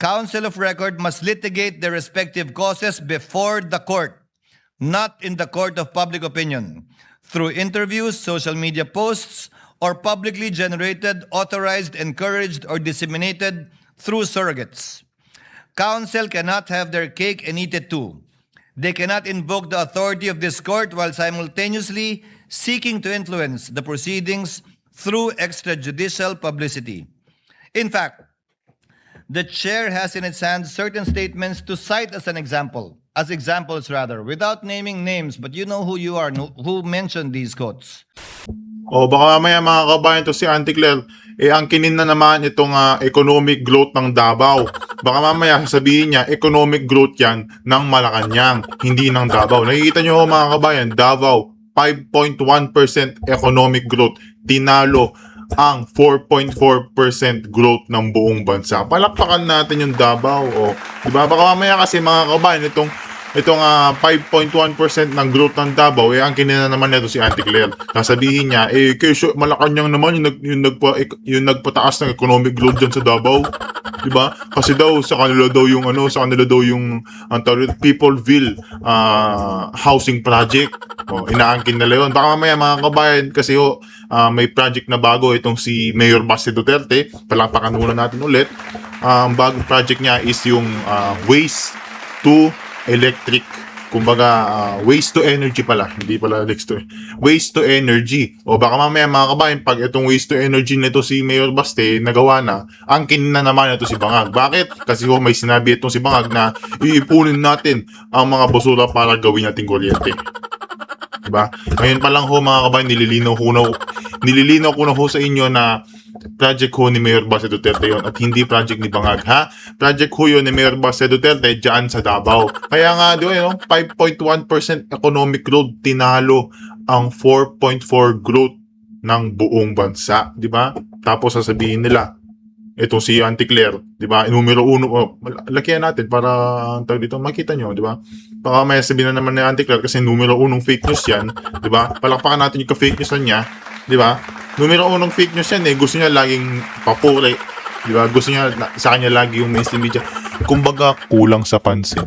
Counsel of record must litigate their respective causes before the court, not in the court of public opinion, through interviews, social media posts, or publicly generated, authorized, encouraged, or disseminated through surrogates. Counsel cannot have their cake and eat it too. They cannot invoke the authority of this court while simultaneously seeking to influence the proceedings through extrajudicial publicity. In fact, the chair has in its hands certain statements to cite as examples without naming names, but you know who you are, who mentioned these quotes. O baka mamaya mga kabayan to si Auntie Claire, ang kinin na naman itong economic growth ng Davao. Baka mamaya sasabihin niya, economic growth yan ng Malacanang, hindi ng Davao. Nakikita nyo mga kabayan, Davao, 5.1% economic growth. Tinalo ang 4.4% growth ng buong bansa. Palakpakan natin yung Davao. O, diba? Baka mamaya kasi mga kabayan, itong 5.1% ng growth ng Davao, ang kinina naman nito si Auntie Claire. Sasabihin niya, kesyo Malacanang naman yung nagpataas ng economic growth dyan sa Davao. Diba? Kasi daw sa kanila daw yung Peopleville housing project. Inaangkin nila yun. Baka mamaya mga kabayan kasi may project na bago itong si Mayor Basti Duterte. Palakpakan muna natin ulit. Bagong project niya is yung waste to electric, kumbaga waste to energy pala, hindi pala electric, waste to energy. O baka mamaya mga kabayan, pag itong waste to energy nito si Mayor Baste nagawa na, ang kinina naman ito si Bangag. Bakit? Kasi may sinabi itong si Bangag na iipunin natin ang mga basura para gawin nating kuryente. Diba? Ngayon pa lang mga kabayan, nililinaw ko na sa inyo na project ho ni Mayor Baste Duterte yon at hindi project ni Bangag, ha? Project ho yun ni Mayor Baste Duterte dyan sa Davao. Kaya nga, di ba, 5.1% economic growth, tinalo ang 4.4 growth ng buong bansa, di ba? Tapos sasabihin nila, itong si Auntie Claire, di ba? Numero 1, lakihan natin para dito makita nyo, di ba? Baka may sabihin na naman ni Auntie Claire kasi numero 1 fake news yan, di ba? Palakpakan natin yung ka-fake news niya, di ba? Numero 1 fake news yan gusto niya laging papuri, di ba? Gusto niya sa kanya lagi yung mainstream media. Kumbaga kulang sa pansin.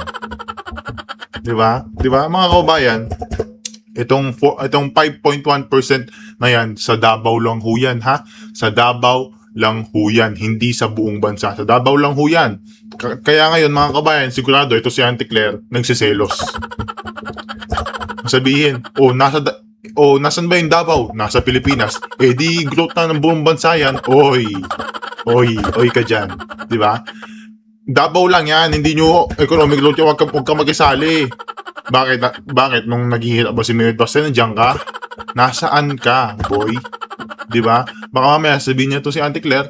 Di ba? Di ba? Mga kabayan, itong 5.1% na yan sa Davao lang ho yan, ha? Sa Davao lang ho yan, hindi sa buong bansa. Sa Davao lang ho yan. Kaya ngayon mga kabayan, sigurado ito si Auntie Claire nagsiselos. Sabihin, nasan ba yung Davao? Nasa Pilipinas. Di growth na ng buong bansa yan. Oy ka dyan. Di ba? Davao lang yan. Hindi nyo economic growth yan. Huwag ka mag-isali. Bakit? Nung naghihirap ba si Mayor Baste, nandiyan ka? Nasaan ka, boy? Di ba? Baka mamaya sabihin niya to si Auntie Claire,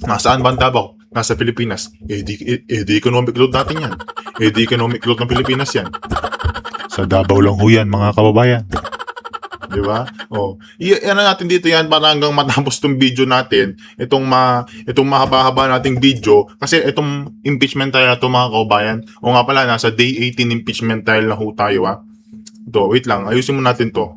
nasaan ba ang Davao? Nasa Pilipinas. Di economic growth natin yan. Di economic growth ng Pilipinas yan. Sa Davao lang ho yan, mga kababayan. Di ba? Ano natin dito yan para hanggang matapos itong video natin, itong mahaba-haba nating video, kasi itong impeachment trial na ito mga kababayan, nga pala, nasa day 18 impeachment trial na ho tayo, ha. Ito, wait lang, ayusin mo natin to.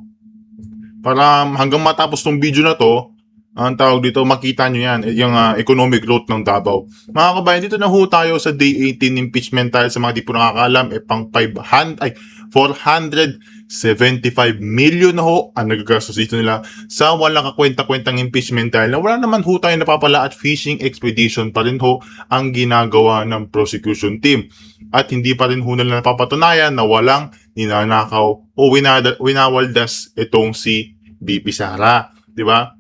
Para hanggang matapos itong video na to, ang tawag dito, makita nyo yan, yung economic growth ng Davao. Mga kabayan, dito na ho tayo sa day 18 impeachment trial. Sa mga di po nakakaalam, pang 475 million na ho ang nagagastos dito nila sa walang kakwenta-kwentang impeachment trial na wala naman ho tayo napapala at fishing expedition pa rin ho ang ginagawa ng prosecution team. At hindi pa rin ho nila napapatunayan na walang ninanakaw o winawaldas itong si BP Sara. Diba?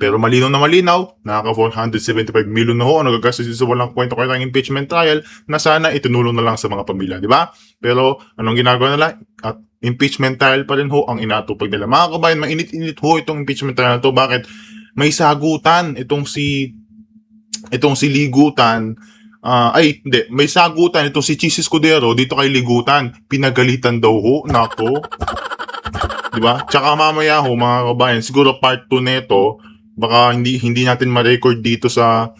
Pero malinaw na malinaw, nakaka 475 million na ho ang nagagastos dito sa walang kwenta-kwentang impeachment trial na sana itinulong na lang sa mga pamilya, di ba? Pero anong ginagawa nila? At impeachment trial pa rin ho ang inatupag nila. Mga kabayan, mainit-init ho itong impeachment trial na to. Bakit? May sagutan itong si Ligutan. May sagutan itong si Chiz dito kay Ligutan. Pinagalitan daw ho. Nako. Di ba? Tsaka mamaya ho mga kabayan, siguro part 2 nito, baka hindi natin ma-record dito sa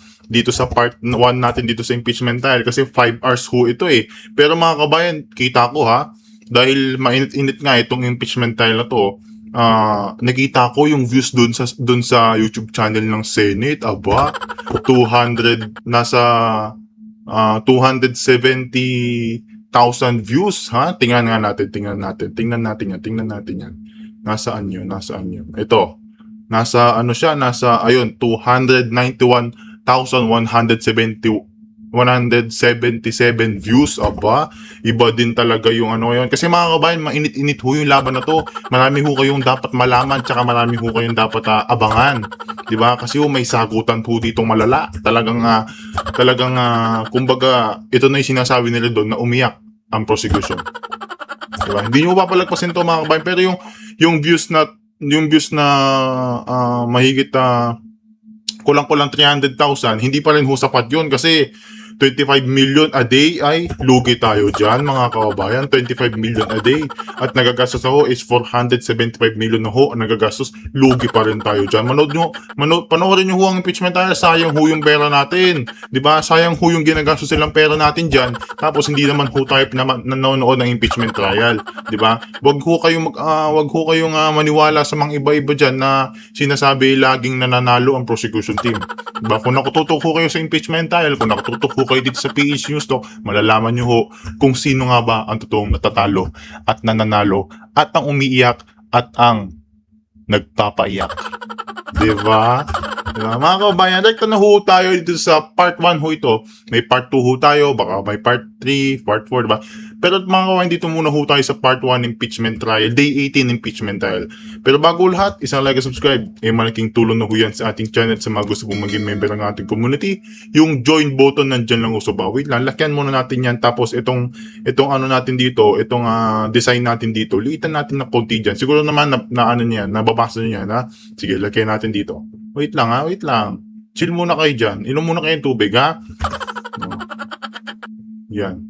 part 1 natin dito sa impeachment trial kasi 5 hours ho ito Pero mga kabayan, kita ko ha, dahil mainit-init nga itong impeachment trial na to, nakita ko yung views dun sa YouTube channel ng Senate. Aba, 200 nasa 270,000 views, ha? Tingnan natin yan. Nasaan yun? Ito. Nasa, ano siya? Nasa, ayun, 177 views. Aba, iba din talaga yung ano yun. Kasi mga kabayan, mainit-init ho yung laban na to. Marami ho kayong dapat malaman, tsaka marami ho kayong dapat abangan. Diba? Kasi ho, may sagutan ho ditong malala. Kumbaga, ito na yung sinasabi nila doon na umiyak ang prosecution. Diba? Hindi nyo papalagpasin to mga kabayan, pero yung views na mahigit kulang-kulang 300,000, hindi pa rin ho sapat yun kasi 25 million a day ay lugi tayo dyan mga kababayan. 25 million a day at nagagastos ako is 475 million na ho ang nagagastos, lugi pa rin tayo dyan. Panoorin nyo ho ang impeachment tayo, sayang ho yung pera natin, diba? Sayang ho yung ginagastos silang pera natin dyan, tapos hindi naman ho tayo nanonood ng impeachment trial, diba? Wag ho kayong maniwala sa mga iba-iba dyan na sinasabi laging nananalo ang prosecution team, diba? Kung nakututok ho kayo sa impeachment trial, kung nakututok ho kayo dito sa PH News to, malalaman nyo ho kung sino nga ba ang totoong natatalo at nananalo at ang umiiyak at ang nagpapaiyak. Diba? Mga kabayan, direct na ho tayo dito sa part 1 ho ito. May part 2 ho tayo, baka may part 3, part 4, diba? Pero mga kabayan, dito muna ho tayo sa part 1 impeachment trial, day 18 impeachment trial. Pero bago lahat, isang like at subscribe. Malaking tulong na ho yan sa ating channel sa mga gusto pong maging member ng ating community. Yung join button nandyan lang ho sa bawit. Lalakyan muna natin yan. Tapos itong ano natin dito, itong design natin dito, liitan natin na konti dyan. Siguro naman na ano niyan, nababasa niyo yan, ha? Sige, lakyan natin dito. Wait lang. Chill muna kayo dyan. Inom muna kayo ng tubig, ha? Yan.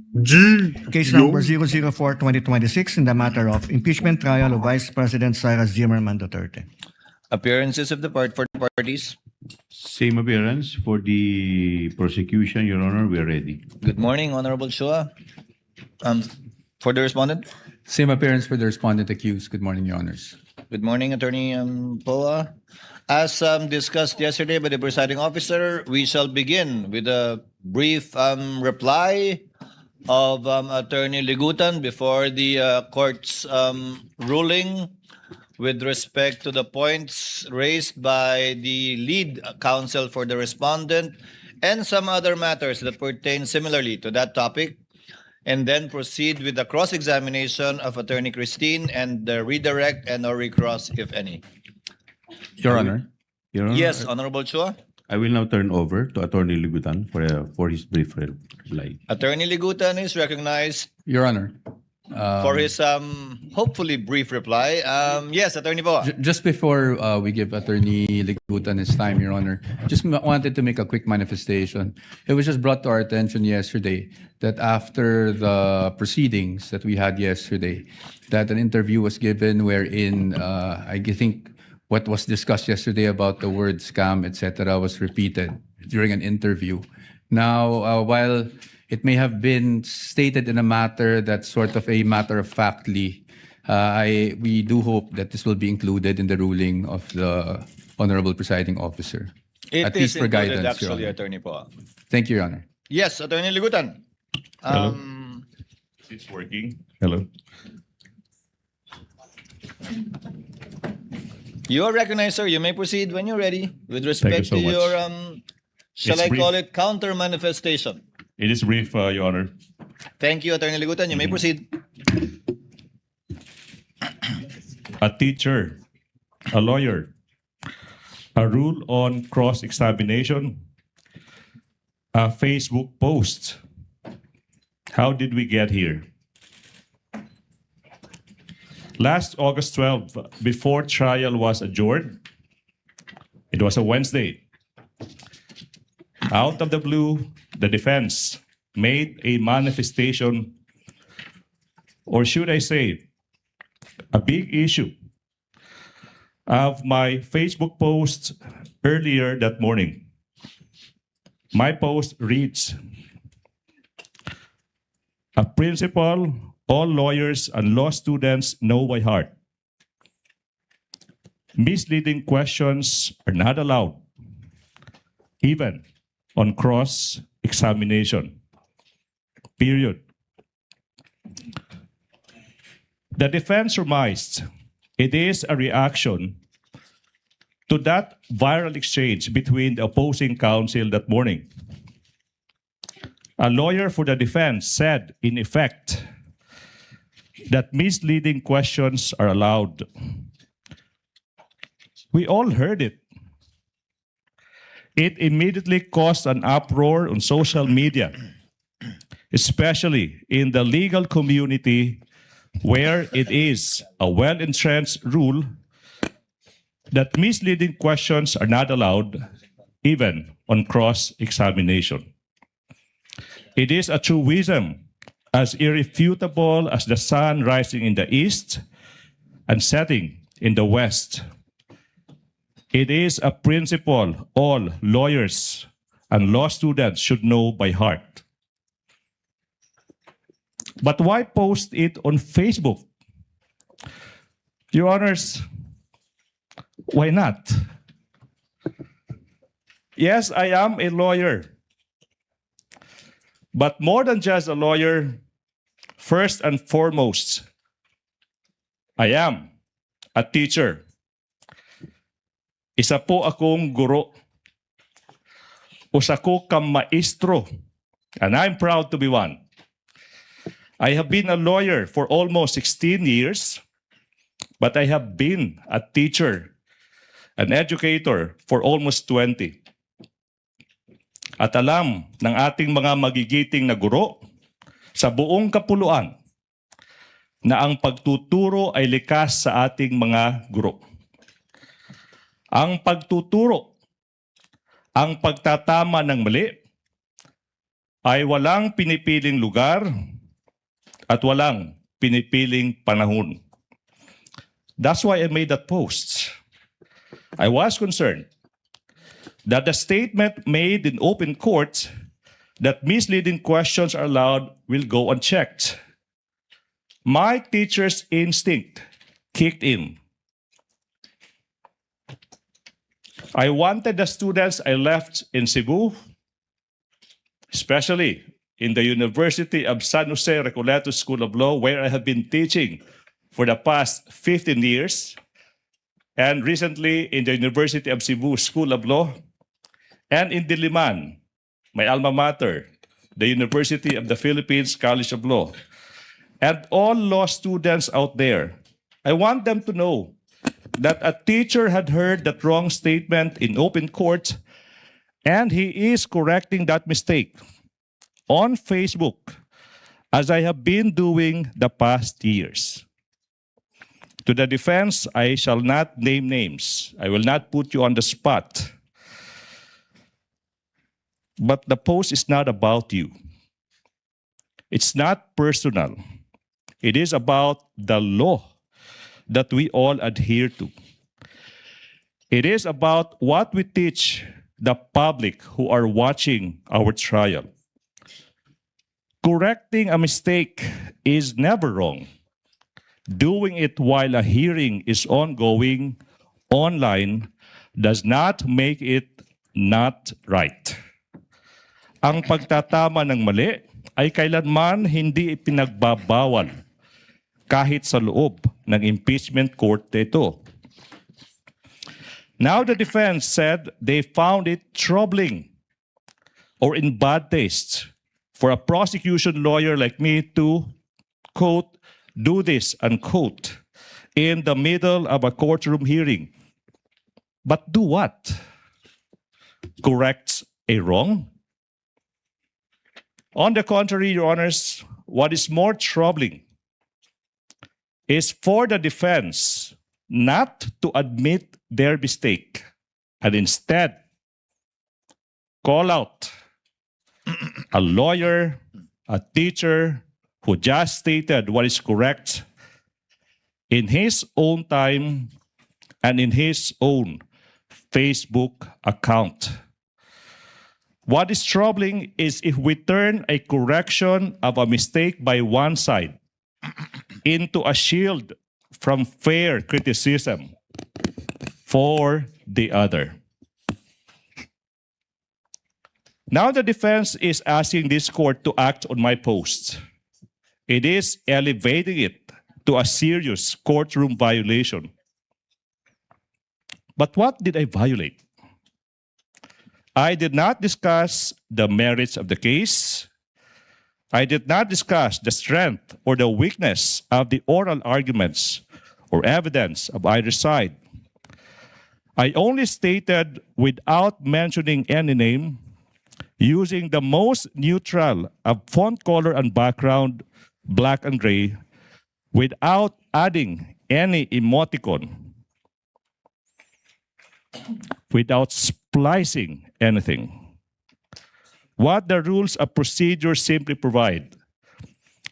Case number 004-2026 in the matter of impeachment trial of Vice President Cyrus Zimmerman Duterte. Appearances of the parties. Same appearance for the prosecution, Your Honor. We are ready. Good morning, Honorable Chua. For the respondent. Same appearance for the respondent accused. Good morning, Your Honors. Good morning, Attorney Poa. As discussed yesterday by the presiding officer, we shall begin with a brief reply of Attorney Ligutan before the court's ruling with respect to the points raised by the lead counsel for the respondent and some other matters that pertain similarly to that topic, and then proceed with the cross-examination of Attorney Christine and the redirect and or recross, if any. Your Honor. Yes, Honorable Chua. I will now turn over to Attorney Ligutan for his brief reply. Attorney Ligutan is recognized Your Honor. for his hopefully brief reply. Yes, Attorney Poa. Just before we give Attorney Ligutan his time, Your Honor, just wanted to make a quick manifestation. It was just brought to our attention yesterday that after the proceedings that we had yesterday, that an interview was given wherein I think what was discussed yesterday about the word scam, etc., was repeated during an interview. Now, while it may have been stated in a matter that's sort of a matter of factly, we do hope that this will be included in the ruling of the Honorable Presiding Officer. It At is least for included, guidance, Your actually, Honor. Attorney Poa. Thank you, Your Honor. Yes, Attorney Ligutan. Hello. It's working. Hello. You are recognized, sir. You may proceed when you're ready with Thank respect you so to much. your, shall It's I call brief. it, counter manifestation. It is brief, Your Honor. Thank you, Attorney Ligutan. You may proceed. A teacher, a lawyer, a rule on cross-examination, a Facebook post. How did we get here? Last August 12, before trial was adjourned, it was a Wednesday. Out of the blue, the defense made a manifestation, or should I say, a big issue of my Facebook post earlier that morning. My post reads, a principle all lawyers and law students know by heart. Misleading questions are not allowed, even on cross-examination. period. The defense surmised it is a reaction to that viral exchange between the opposing counsel that morning. A lawyer for the defense said, in effect, that misleading questions are allowed. We all heard it. It immediately caused an uproar on social media, especially in the legal community, where it is a well-entrenched rule that misleading questions are not allowed, even on cross-examination. It is a truism as irrefutable as the sun rising in the east and setting in the west. It is a principle all lawyers and law students should know by heart. But why post it on Facebook? Your Honors, why not? Yes, I am a lawyer. But more than just a lawyer, first and foremost, I am a teacher. Isa po akong guro. Usa ko kang maestro, and I'm proud to be one. I have been a lawyer for almost 16 years, but I have been a teacher, an educator for almost 20. At alam ng ating mga magigiting na guro sa buong kapuluan na ang pagtuturo ay likas sa ating mga guro. Ang pagtuturo, ang pagtatama ng mali, ay walang pinipiling lugar at walang pinipiling panahon. That's why I made that post. I was concerned that the statement made in open court that misleading questions are allowed will go unchecked. My teacher's instinct kicked in. I wanted the students I left in Cebu, especially in the University of San Jose Recoleto School of Law, where I have been teaching for the past 15 years, and recently in the University of Cebu School of Law, and in Diliman, my alma mater, the University of the Philippines College of Law, and all law students out there. I want them to know that a teacher had heard that wrong statement in open court, and he is correcting that mistake on Facebook, as I have been doing the past years. To the defense, I shall not name names. I will not put you on the spot. But the post is not about you. It's not personal. It is about the law that we all adhere to. It is about what we teach the public who are watching our trial. Correcting a mistake is never wrong. Doing it while a hearing is ongoing online does not make it not right. Ang pagtatama ng mali ay kailanman hindi ipinagbabawal kahit sa loob ng impeachment court ito. Now the defense said they found it troubling or in bad taste for a prosecution lawyer like me to, quote, do this, unquote, in the middle of a courtroom hearing. But do what? Correct a wrong? On the contrary, Your Honors, what is more troubling is for the defense not to admit their mistake and instead call out a lawyer, a teacher who just stated what is correct in his own time and in his own Facebook account. What is troubling is if we turn a correction of a mistake by one side into a shield from fair criticism for the other. Now the defense is asking this court to act on my post. It is elevating it to a serious courtroom violation. But what did I violate? I did not discuss the merits of the case. I did not discuss the strength or the weakness of the oral arguments or evidence of either side. I only stated, without mentioning any name, using the most neutral of font color and background, black and gray, without adding any emoticon, without splicing anything. What the rules of procedure simply provide,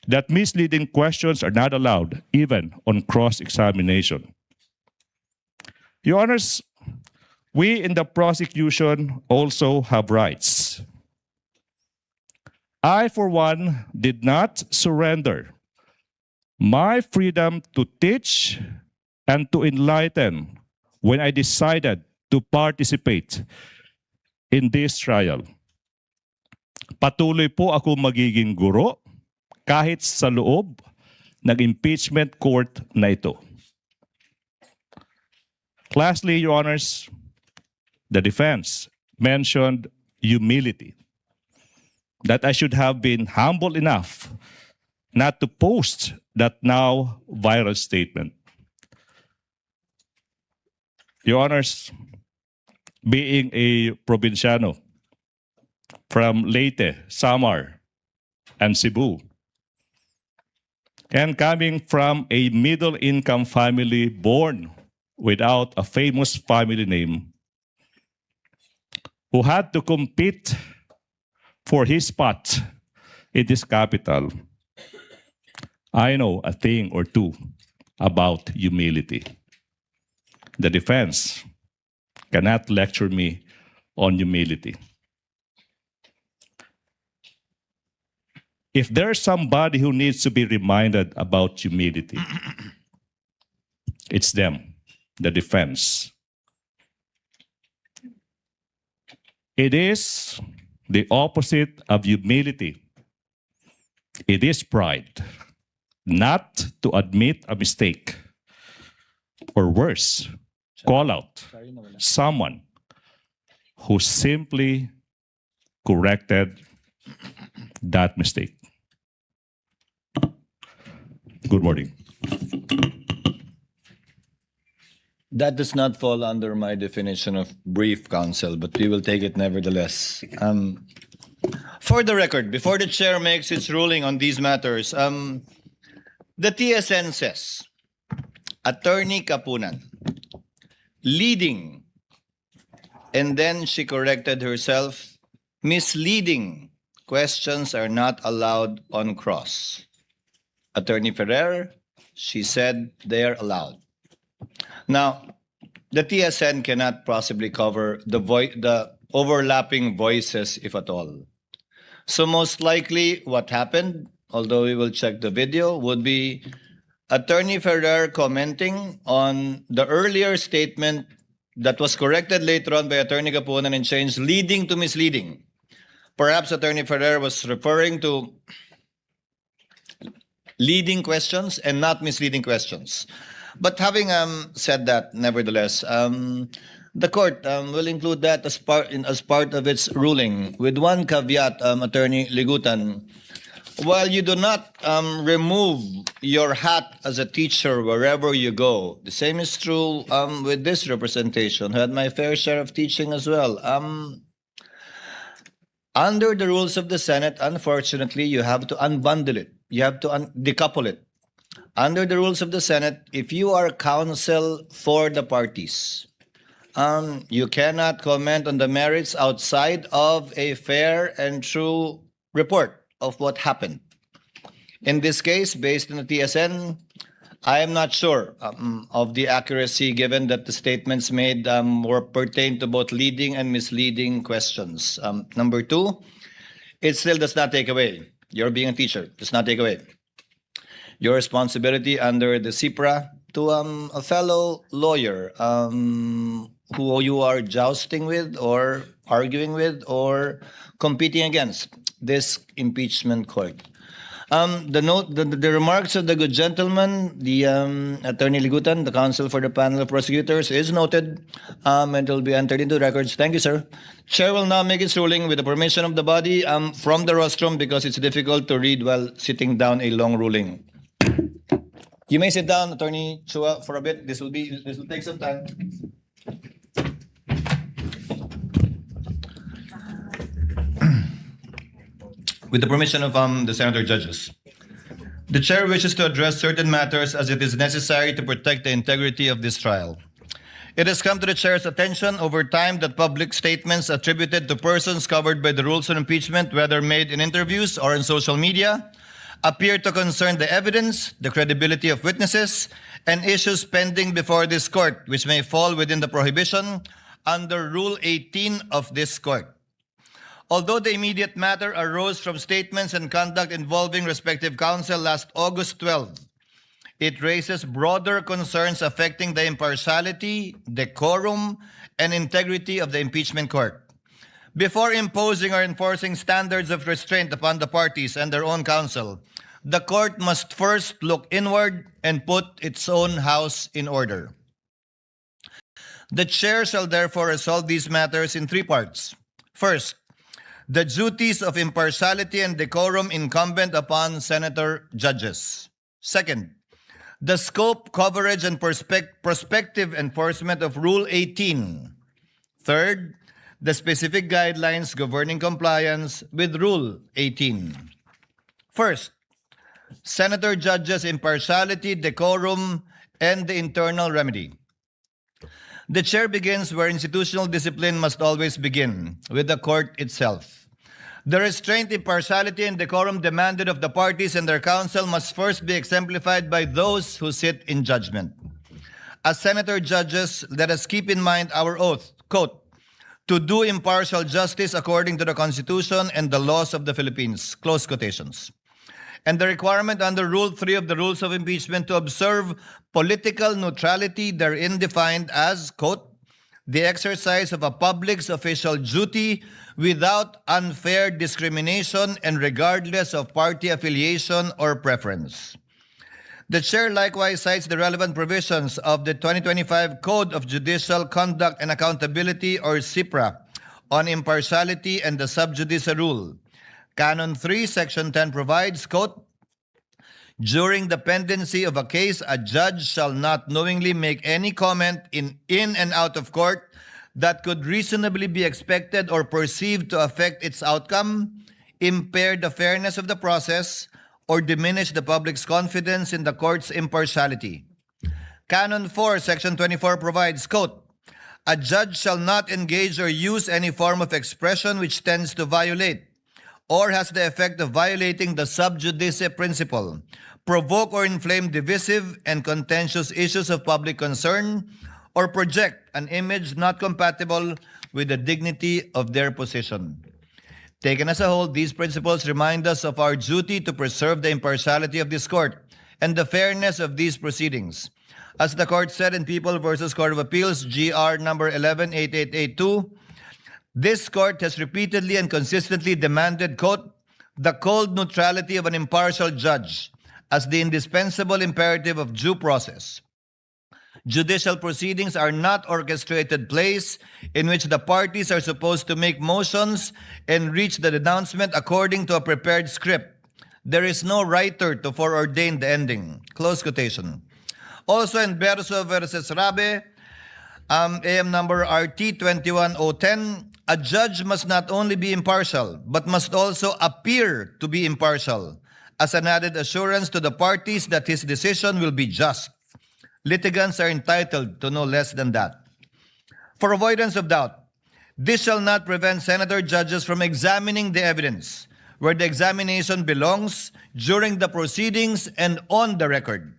that misleading questions are not allowed, even on cross-examination. Your Honors, we in the prosecution also have rights. I, for one, did not surrender my freedom to teach and to enlighten when I decided to participate in this trial. Patuloy po ako magiging guro kahit sa loob ng impeachment court na ito. Lastly, Your Honors, the defense mentioned humility, that I should have been humble enough not to post that now viral statement. Your Honors, being a provinciano from Leyte, Samar, and Cebu, and coming from a middle-income family born without a famous family name, who had to compete for his spot in this capital, I know a thing or two about humility. The defense cannot lecture me on humility. If there's somebody who needs to be reminded about humility, it's them, the defense. It is the opposite of humility. It is pride, not to admit a mistake, or worse, call out someone who simply corrected that mistake. Good morning. That does not fall under my definition of brief, counsel, but we will take it nevertheless. For the record, before the chair makes its ruling on these matters, the TSN says, Attorney Kapunan, leading, and then she corrected herself, misleading questions are not allowed on cross. Attorney Ferrer, she said they are allowed. Now, the TSN cannot possibly cover the overlapping voices, if at all. So most likely what happened, although we will check the video, would be Attorney Ferrer commenting on the earlier statement that was corrected later on by Attorney Kapunan and changed leading to misleading. Perhaps Attorney Ferrer was referring to leading questions and not misleading questions. But having said that, nevertheless, the court will include that as part of its ruling, with one caveat, Attorney Ligutan. While you do not remove your hat as a teacher wherever you go, the same is true with this representation. I had my fair share of teaching as well. Under the rules of the Senate, unfortunately, you have to unbundle it. You have to decouple it. Under the rules of the Senate, if you are counsel for the parties, you cannot comment on the merits outside of a fair and true report of what happened. In this case, based on the TSN, I am not sure of the accuracy, given that the statements made were pertain to both leading and misleading questions. Number two, it still does not take away, you're being a teacher, does not take away your responsibility under the CIPRA to a fellow lawyer who you are jousting with or arguing with or competing against this impeachment court. The remarks of the good gentleman, the Attorney Ligutan, the counsel for the panel of prosecutors, is noted and it will be entered into records. Thank you, sir. Chair will now make its ruling with the permission of the body from the rostrum because it's difficult to read while sitting down a long ruling. You may sit down, Attorney Chua, for a bit. This will take some time. With the permission of the Senator Judges. The Chair wishes to address certain matters as it is necessary to protect the integrity of this trial. It has come to the Chair's attention over time that public statements attributed to persons covered by the rules on impeachment, whether made in interviews or in social media, appear to concern the evidence, the credibility of witnesses, and issues pending before this court, which may fall within the prohibition under Rule 18 of this court. Although the immediate matter arose from statements and conduct involving respective counsel last August 12, it raises broader concerns affecting the impartiality, decorum, and integrity of the impeachment court. Before imposing or enforcing standards of restraint upon the parties and their own counsel, the court must first look inward and put its own house in order. The Chair shall therefore resolve these matters in three parts. First, the duties of impartiality and decorum incumbent upon senator judges. Second, the scope, coverage, and prospective enforcement of Rule 18. Third, the specific guidelines governing compliance with Rule 18. First, senator judges' impartiality, decorum, and the internal remedy. The Chair begins where institutional discipline must always begin, with the court itself. The restraint, impartiality, and decorum demanded of the parties and their counsel must first be exemplified by those who sit in judgment. As senator judges, let us keep in mind our oath, quote, to do impartial justice according to the Constitution and the laws of the Philippines, close quotations. And the requirement under Rule 3 of the Rules of Impeachment to observe political neutrality therein defined as, quote, the exercise of a public's official duty without unfair discrimination and regardless of party affiliation or preference. The Chair likewise cites the relevant provisions of the 2025 Code of Judicial Conduct and Accountability, or CIPRA, on impartiality and the sub judice rule. Canon 3, Section 10 provides, quote, during the pendency of a case, a judge shall not knowingly make any comment in and out of court that could reasonably be expected or perceived to affect its outcome, impair the fairness of the process, or diminish the public's confidence in the court's impartiality. Canon 4, Section 24 provides, quote, a judge shall not engage or use any form of expression which tends to violate or has the effect of violating the sub judice principle, provoke or inflame divisive and contentious issues of public concern, or project an image not compatible with the dignity of their position. Taken as a whole, these principles remind us of our duty to preserve the impartiality of this court and the fairness of these proceedings. As the court said in People v. Court of Appeals, GR number 118882, this court has repeatedly and consistently demanded, quote, the cold neutrality of an impartial judge as the indispensable imperative of due process. Judicial proceedings are not orchestrated plays in which the parties are supposed to make motions and reach the denouncement according to a prepared script. There is no writer to foreordain the ending. Close quotation. Also in Berso versus Rabe, AM number RT 21010, a judge must not only be impartial, but must also appear to be impartial, as an added assurance to the parties that his decision will be just. Litigants are entitled to no less than that. For avoidance of doubt, this shall not prevent senator judges from examining the evidence where the examination belongs during the proceedings and on the record.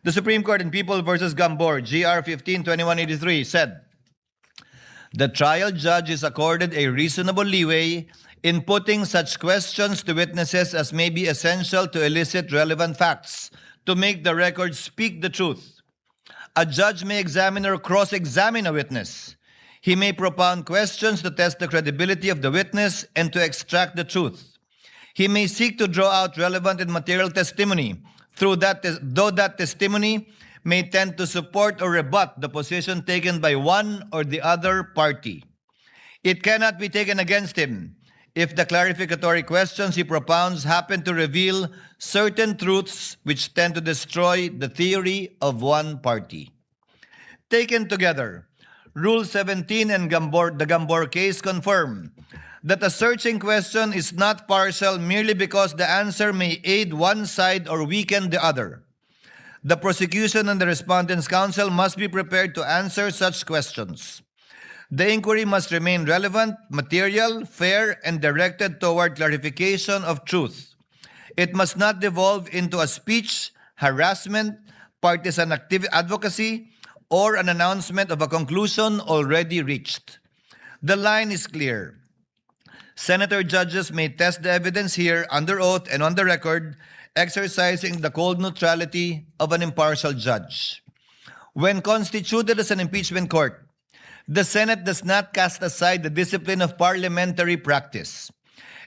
The Supreme Court in People v. Gambor, GR 15-2183, said, the trial judge is accorded a reasonable leeway in putting such questions to witnesses as may be essential to elicit relevant facts, to make the record speak the truth. A judge may examine or cross-examine a witness He may propound questions to test the credibility of the witness and to extract the truth. He may seek to draw out relevant and material testimony, though that testimony may tend to support or rebut the position taken by one or the other party. It cannot be taken against him if the clarificatory questions he propounds happen to reveal certain truths which tend to destroy the theory of one party. Taken together, Rule 17 and the Gambor case confirm that a searching question is not partial merely because the answer may aid one side or weaken the other. The prosecution and the respondent's counsel must be prepared to answer such questions. The inquiry must remain relevant, material, fair, and directed toward clarification of truth. It must not devolve into a speech, harassment, partisan advocacy, or an announcement of a conclusion already reached. The line is clear. Senator judges may test the evidence here under oath and on the record, exercising the cold neutrality of an impartial judge. When constituted as an impeachment court, the Senate does not cast aside the discipline of parliamentary practice,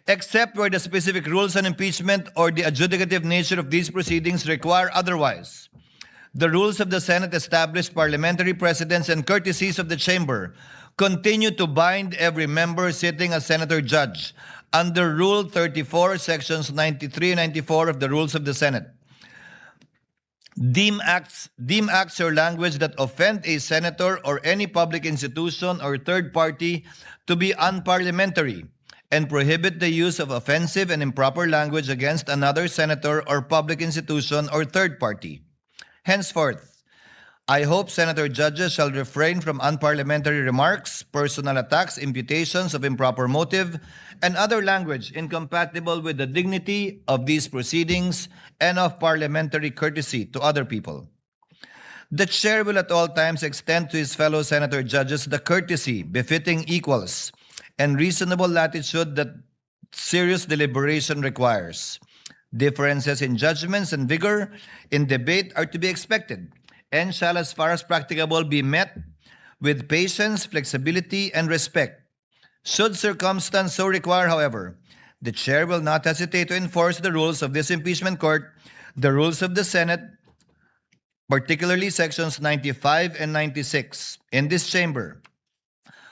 except where the specific rules on impeachment or the adjudicative nature of these proceedings require otherwise. The rules of the Senate establish parliamentary precedents and courtesies of the chamber continue to bind every member sitting as senator judge under Rule 34, Sections 93 and 94 of the Rules of the Senate. Deem acts or language that offend a senator or any public institution or third party to be unparliamentary and prohibit the use of offensive and improper language against another senator or public institution or third party. Henceforth, I hope senator judges shall refrain from unparliamentary remarks, personal attacks, imputations of improper motive, and other language incompatible with the dignity of these proceedings and of parliamentary courtesy to other people. The chair will at all times extend to his fellow senator judges the courtesy befitting equals and reasonable latitude that serious deliberation requires. Differences in judgments and vigor in debate are to be expected and shall, as far as practicable, be met with patience, flexibility, and respect. Should circumstance so require, however, the chair will not hesitate to enforce the rules of this impeachment court, the rules of the Senate, particularly sections 95 and 96. In this chamber,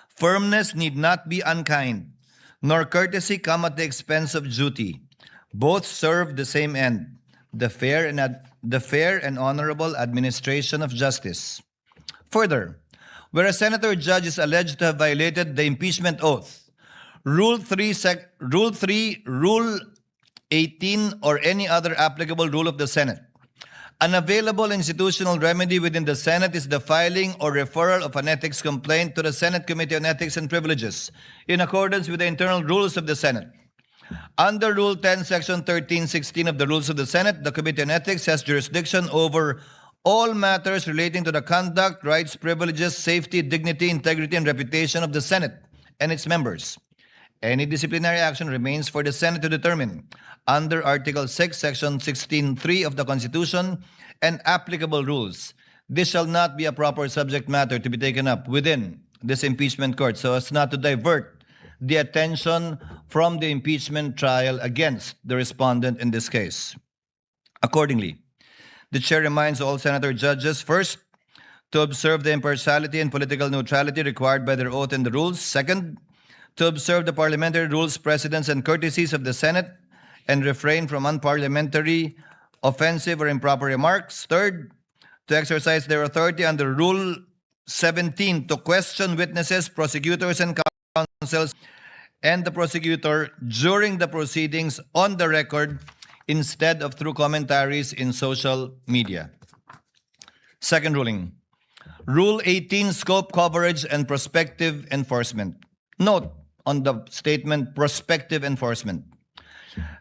firmness need not be unkind, nor courtesy come at the expense of duty. Both serve the same end, the fair and honorable administration of justice. Further, where a senator judge is alleged to have violated the impeachment oath, Rule 18, or any other applicable rule of the Senate, an available institutional remedy within the Senate is the filing or referral of an ethics complaint to the Senate Committee on Ethics and Privileges in accordance with the internal rules of the Senate. Under Rule 10, Section 1316 of the Rules of the Senate, the Committee on Ethics has jurisdiction over all matters relating to the conduct, rights, privileges, safety, dignity, integrity, and reputation of the Senate and its members. Any disciplinary action remains for the Senate to determine under Article 6, Section 16.3 of the Constitution and applicable rules. This shall not be a proper subject matter to be taken up within this impeachment court so as not to divert the attention from the impeachment trial against the respondent in this case. Accordingly, the chair reminds all senator judges, first, to observe the impartiality and political neutrality required by their oath and the rules. Second, to observe the parliamentary rules, precedents, and courtesies of the Senate and refrain from unparliamentary, offensive, or improper remarks. Third, to exercise their authority under Rule 17 to question witnesses, prosecutors, and counsels and the prosecutor during the proceedings on the record instead of through commentaries in social media. Second ruling, Rule 18, scope, coverage, and prospective enforcement. Note on the statement prospective enforcement.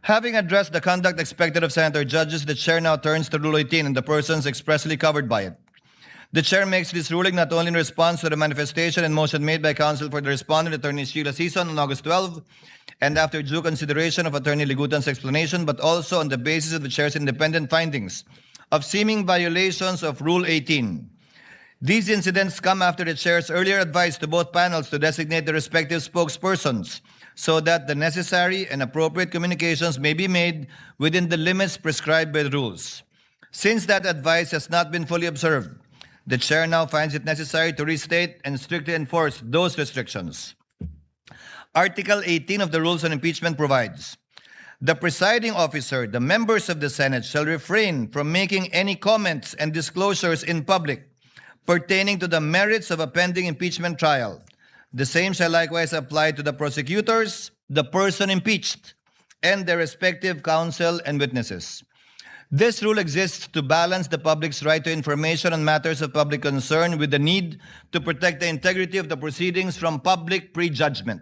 Having addressed the conduct expected of senator judges, the chair now turns to Rule 18 and the persons expressly covered by it. The chair makes this ruling not only in response to the manifestation and motion made by counsel for the respondent, Attorney Sheila Season, on August 12, and after due consideration of Attorney Ligutan's explanation, but also on the basis of the chair's independent findings of seeming violations of Rule 18. These incidents come after the chair's earlier advice to both panels to designate the respective spokespersons so that the necessary and appropriate communications may be made within the limits prescribed by the rules. Since that advice has not been fully observed, the chair now finds it necessary to restate and strictly enforce those restrictions. Article 18 of the Rules on Impeachment provides, "The presiding officer, the members of the Senate, shall refrain from making any comments and disclosures in public pertaining to the merits of a pending impeachment trial. The same shall likewise apply to the prosecutors, the person impeached, and their respective counsel and witnesses." This rule exists to balance the public's right to information on matters of public concern with the need to protect the integrity of the proceedings from public prejudgment.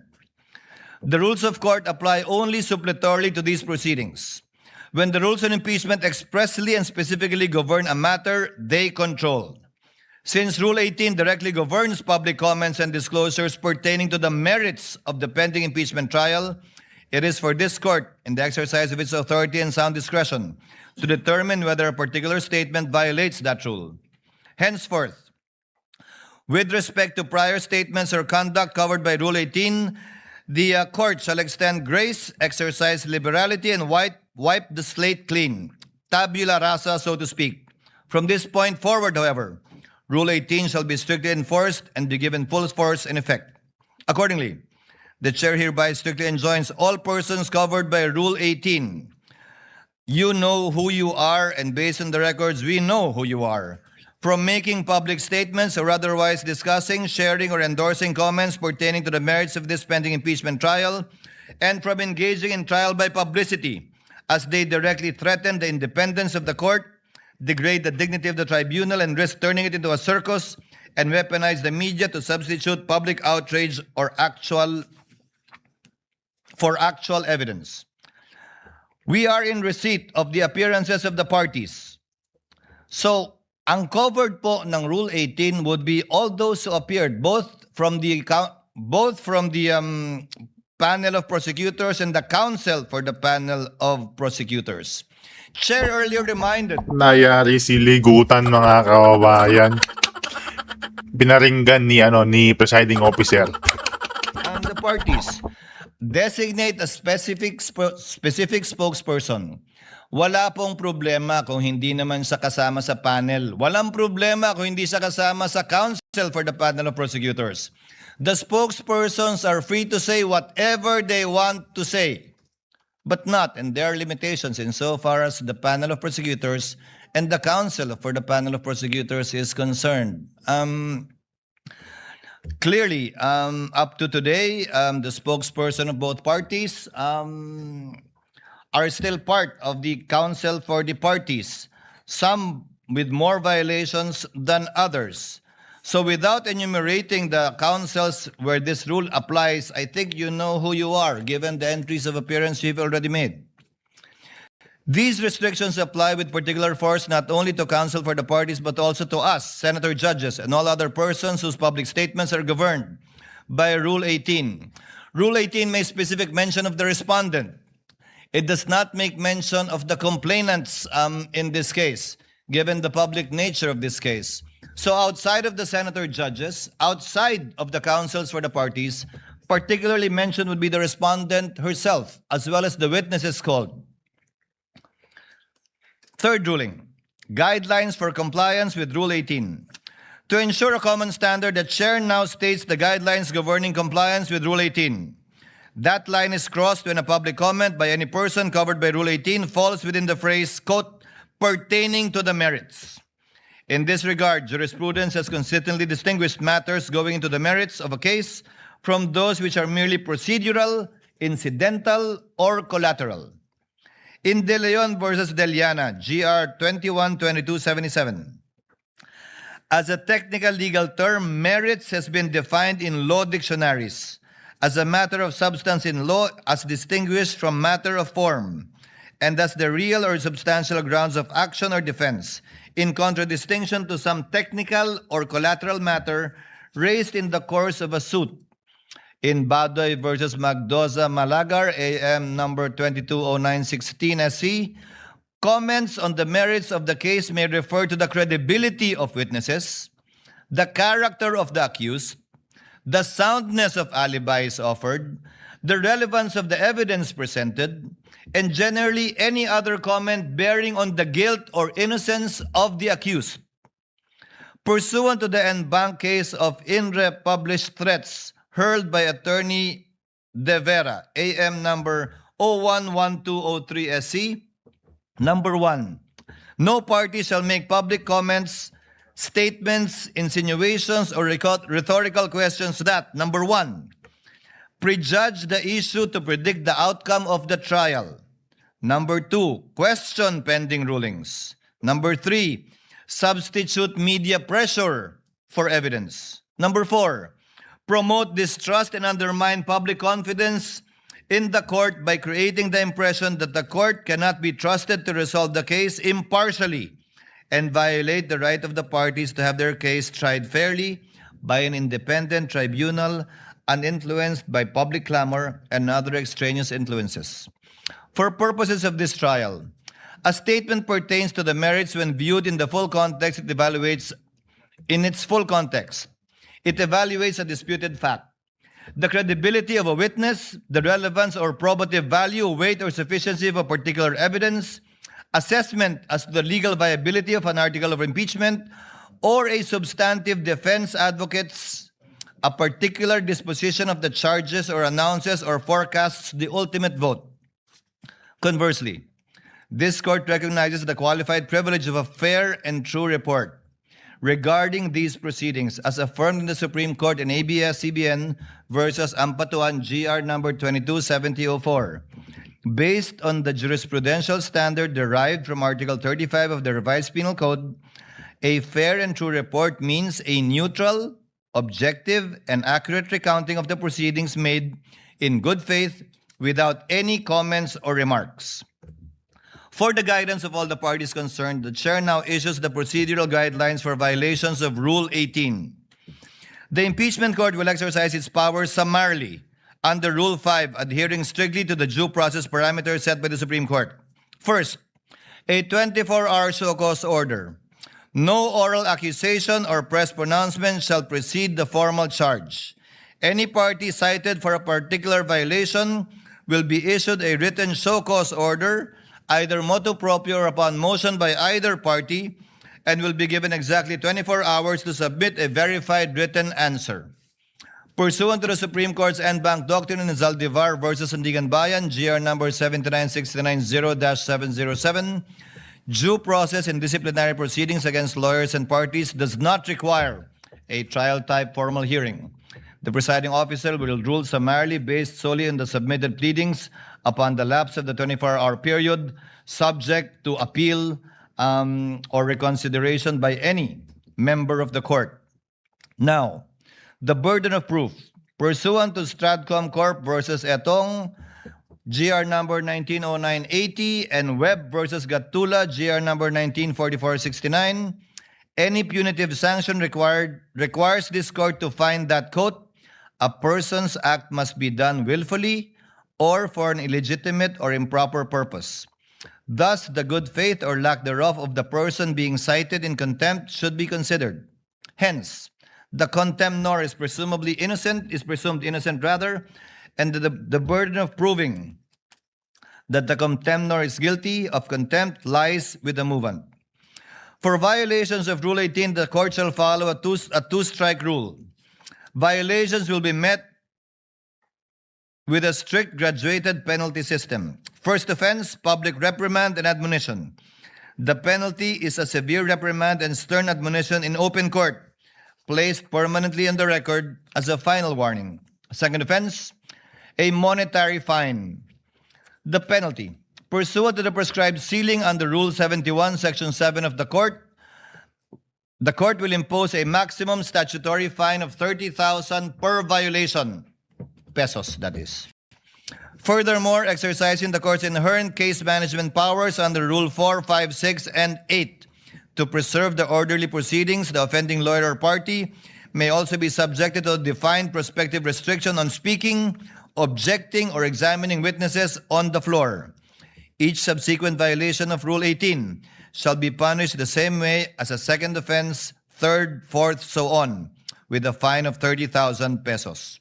The rules of court apply only suppletorily to these proceedings. When the rules on impeachment expressly and specifically govern a matter they control. Since Rule 18 directly governs public comments and disclosures pertaining to the merits of the pending impeachment trial, it is for this court, in the exercise of its authority and sound discretion, to determine whether a particular statement violates that rule. Henceforth, with respect to prior statements or conduct covered by Rule 18, the court shall extend grace, exercise liberality, and wipe the slate clean, tabula rasa, so to speak. From this point forward, however, Rule 18 shall be strictly enforced and be given full force and effect. Accordingly, the chair hereby strictly enjoins all persons covered by Rule 18. You know who you are, and based on the records, we know who you are. From making public statements or otherwise discussing, sharing, or endorsing comments pertaining to the merits of this pending impeachment trial, and from engaging in trial by publicity, as they directly threaten the independence of the court, degrade the dignity of the tribunal, and risk turning it into a circus, and weaponize the media to substitute public outrage or actual evidence. We are in receipt of the appearances of the parties. So, ang covered po ng Rule 18 would be all those who appeared, both from the panel of prosecutors and the counsel for the panel of prosecutors. Chair earlier reminded. Nangyayari si Ligutan, mga kababayan. Binaringgan ni presiding officer. And the parties designate a specific spokesperson. Wala pong problema kung hindi naman siya kasama sa panel. Walang problema kung hindi siya kasama sa counsel for the panel of prosecutors. The spokespersons are free to say whatever they want to say, but not, and there are limitations insofar as the panel of prosecutors and the counsel for the panel of prosecutors is concerned. Clearly, up to today, the spokesperson of both parties are still part of the counsel for the parties, some with more violations than others. So without enumerating the counsels where this rule applies, I think you know who you are, given the entries of appearance you've already made. These restrictions apply with particular force not only to counsel for the parties, but also to us, senator judges, and all other persons whose public statements are governed by Rule 18. Rule 18 makes specific mention of the respondent. It does not make mention of the complainants in this case, given the public nature of this case. So outside of the senator judges, outside of the counsels for the parties, particularly mentioned would be the respondent herself, as well as the witnesses called. Third ruling, guidelines for compliance with Rule 18. To ensure a common standard, the chair now states the guidelines governing compliance with Rule 18. That line is crossed when a public comment by any person covered by Rule 18 falls within the phrase, quote, pertaining to the merits. In this regard, jurisprudence has consistently distinguished matters going into the merits of a case from those which are merely procedural, incidental, or collateral. In De Leon versus Deliana, GR 21-2277, as a technical legal term, merits has been defined in law dictionaries as a matter of substance in law as distinguished from matter of form, and as the real or substantial grounds of action or defense, in contradistinction to some technical or collateral matter raised in the course of a suit. In Badoy versus Magdoza Malagar, AM number 220916 SC, comments on the merits of the case may refer to the credibility of witnesses, the character of the accused, the soundness of alibis offered, the relevance of the evidence presented, and generally any other comment bearing on the guilt or innocence of the accused. Pursuant to the en banc case of INRE published threats hurled by Attorney De Vera, AM number 011203SC, number 1, no party shall make public comments, statements, insinuations, or rhetorical questions that, number 1, prejudge the issue to predict the outcome of the trial. Number 2, question pending rulings. Number 3, substitute media pressure for evidence. Number 4, promote distrust and undermine public confidence in the court by creating the impression that the court cannot be trusted to resolve the case impartially and violate the right of the parties to have their case tried fairly by an independent tribunal uninfluenced by public clamor and other extraneous influences. For purposes of this trial, a statement pertains to the merits when viewed in the full context. It evaluates in its full context. It evaluates a disputed fact, the credibility of a witness, the relevance or probative value, weight, or sufficiency of a particular evidence, assessment as to the legal viability of an article of impeachment, or a substantive defense advocates a particular disposition of the charges or announces or forecasts the ultimate vote. Conversely, this court recognizes the qualified privilege of a fair and true report regarding these proceedings as affirmed in the Supreme Court in ABS-CBN versus Ampatuan GR number 227004. Based on the jurisprudential standard derived from Article 35 of the Revised Penal Code, a fair and true report means a neutral, objective, and accurate recounting of the proceedings made in good faith without any comments or remarks. For the guidance of all the parties concerned, the Chair now issues the procedural guidelines for violations of Rule 18. The Impeachment Court will exercise its powers summarily under Rule 5, adhering strictly to the due process parameters set by the Supreme Court. First, a 24-hour show cause order. No oral accusation or press pronouncement shall precede the formal charge. Any party cited for a particular violation will be issued a written show cause order, either motu proprio or upon motion by either party, and will be given exactly 24 hours to submit a verified written answer. Pursuant to the Supreme Court's en banc doctrine in Zaldivar versus Sandigan Bayan, GR number 79690-707, due process in disciplinary proceedings against lawyers and parties does not require a trial-type formal hearing. The presiding officer will rule summarily based solely on the submitted pleadings upon the lapse of the 24-hour period, subject to appeal or reconsideration by any member of the court. Now, the burden of proof. Pursuant to Stratcom Corp. versus Etong, GR number 190980, and Webb versus Gatula, GR number 194469, any punitive sanction requires this court to find that, quote, a person's act must be done willfully or for an illegitimate or improper purpose. Thus, the good faith or lack thereof of the person being cited in contempt should be considered. Hence, the contemnor is presumed innocent, and the burden of proving that the contemnor is guilty of contempt lies with the movant. For violations of Rule 18, the court shall follow a two-strike rule. Violations will be met with a strict graduated penalty system. First offense, public reprimand and admonition. The penalty is a severe reprimand and stern admonition in open court, placed permanently on the record as a final warning. Second offense, a monetary fine. The penalty, pursuant to the prescribed ceiling under Rule 71, Section 7 of the court will impose a maximum statutory fine of 30,000 per violation, pesos that is. Furthermore, exercising the court's inherent case management powers under Rule 4, 5, 6, and 8 to preserve the orderly proceedings, the offending lawyer or party may also be subjected to a defined prospective restriction on speaking, objecting, or examining witnesses on the floor. Each subsequent violation of Rule 18 shall be punished the same way as a second offense third, fourth, so on, with a fine of 30,000 pesos.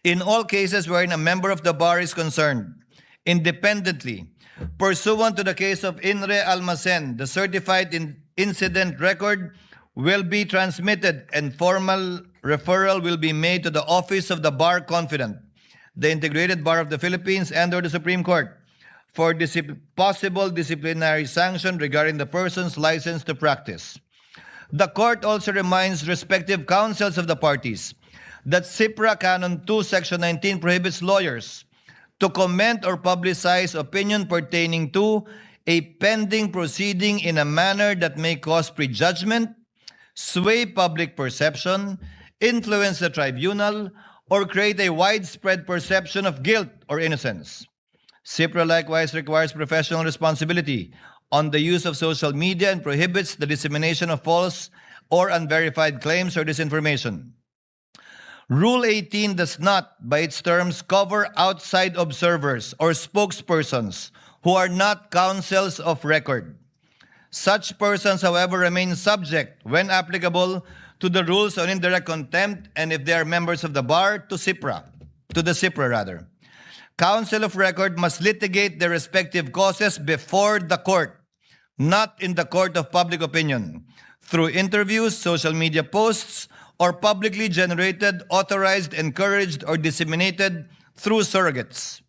In all cases wherein a member of the bar is concerned, independently, pursuant to the case of Inre Almacen, the certified incident record will be transmitted and formal referral will be made to the office of the bar confidant, the Integrated Bar of the Philippines, and/or the Supreme Court for possible disciplinary sanction regarding the person's license to practice. The court also reminds respective counsels of the parties that CIPRA Canon 2, Section 19 prohibits lawyers to comment or publicize opinion pertaining to a pending proceeding in a manner that may cause prejudgment, sway public perception, influence the tribunal, or create a widespread perception of guilt or innocence. CIPRA likewise requires professional responsibility on the use of social media and prohibits the dissemination of false or unverified claims or disinformation. Rule 18 does not, by its terms, cover outside observers or spokespersons who are not counsels of record. Such persons, however, remain subject, when applicable, to the rules on indirect contempt, and if they are members of the bar, to the CIPRA rather. Counsel of record must litigate their respective causes before the court, not in the court of public opinion, through interviews, social media posts, or publicly generated, authorized, encouraged, or disseminated through surrogates.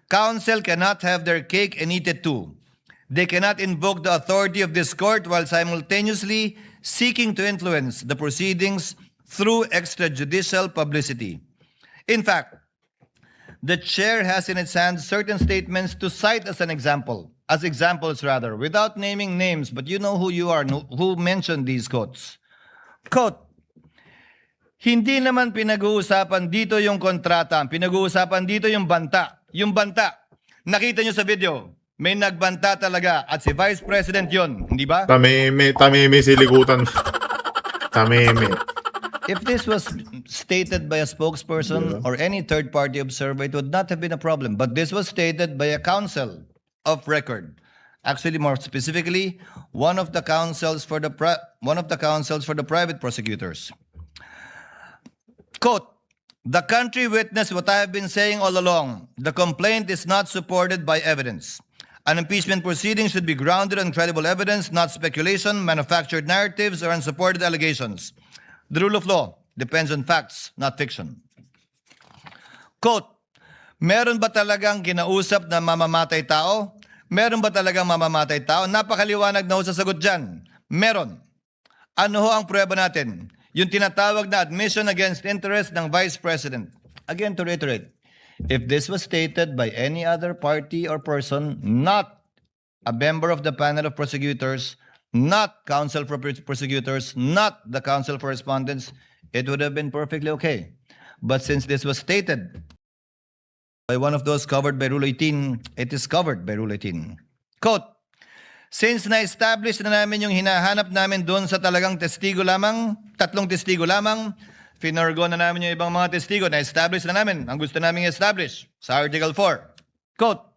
Counsel cannot have their cake and eat it too. They cannot invoke the authority of this court while simultaneously seeking to influence the proceedings through extrajudicial publicity. In fact, the chair has in its hands certain statements to cite as examples, without naming names, but you know who you are, who mentioned these quotes. Quote, hindi naman pinag-uusapan dito yung kontrata, pinag-uusapan dito yung banta. Yung banta, nakita nyo sa video, may nagbanta talaga at si Vice President yon, hindi ba? Tameme si Ligutan. Tameme. If this was stated by a spokesperson or any third-party observer, it would not have been a problem. But this was stated by a counsel of record. Actually, more specifically, one of the counsels for the private prosecutors. Quote, the country witnessed what I have been saying all along. The complaint is not supported by evidence. An impeachment proceeding should be grounded on credible evidence, not speculation, manufactured narratives, or unsupported allegations. The rule of law depends on facts, not fiction. Quote, meron ba talagang kinausap na mamamatay tao? Meron ba talagang mamamatay tao? Napakaliwanag na ho sa sagot dyan. Meron. Ano ho ang prueba natin? Yung tinatawag na admission against interest ng Vice President. Again, to reiterate, if this was stated by any other party or person, not a member of the panel of prosecutors, not counsel for prosecutors, not the counsel for respondents, it would have been perfectly okay. But since this was stated by one of those covered by Rule 18, it is covered by Rule 18. Quote, since na-establish na namin yung hinahanap namin doon sa talagang testigo lamang, 3 testigo lamang, finorgo na namin yung ibang mga testigo, na-establish na namin ang gusto namin i-establish sa Article 4. Quote,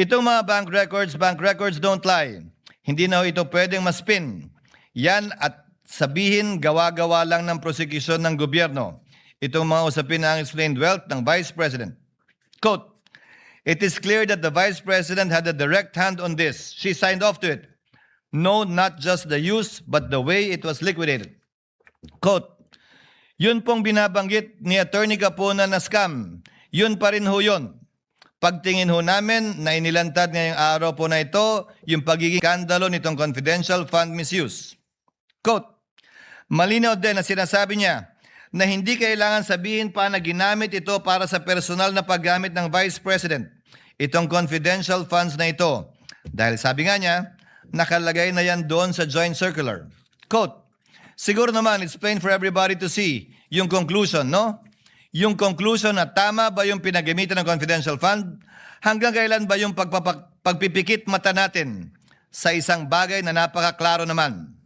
itong mga bank records don't lie. Hindi na ito pwedeng maspin. Yan at sabihin gawa-gawa lang ng prosecution ng gobyerno. Itong mga usapin na ang explained wealth ng Vice President. Quote, it is clear that the Vice President had a direct hand on this. She signed off to it. No, not just the use, but the way it was liquidated. Quote, yun pong binabanggit ni Attorney Capona na scam. Yun pa rin ho yun. Pagtingin ho namin na inilantad ngayong araw po na ito yung pagiging skandalo nitong confidential fund misuse. Quote, malinaw din na sinasabi niya na hindi kailangan sabihin pa na ginamit ito para sa personal na paggamit ng Vice President, itong confidential funds na ito. Dahil sabi nga niya, nakalagay na yan doon sa joint circular. Quote, siguro naman it's plain for everybody to see yung conclusion, no? Yung conclusion na tama ba yung pinagamitan ng confidential fund? Hanggang kailan ba yung pagpipikit mata natin sa isang bagay na napakaklaro naman?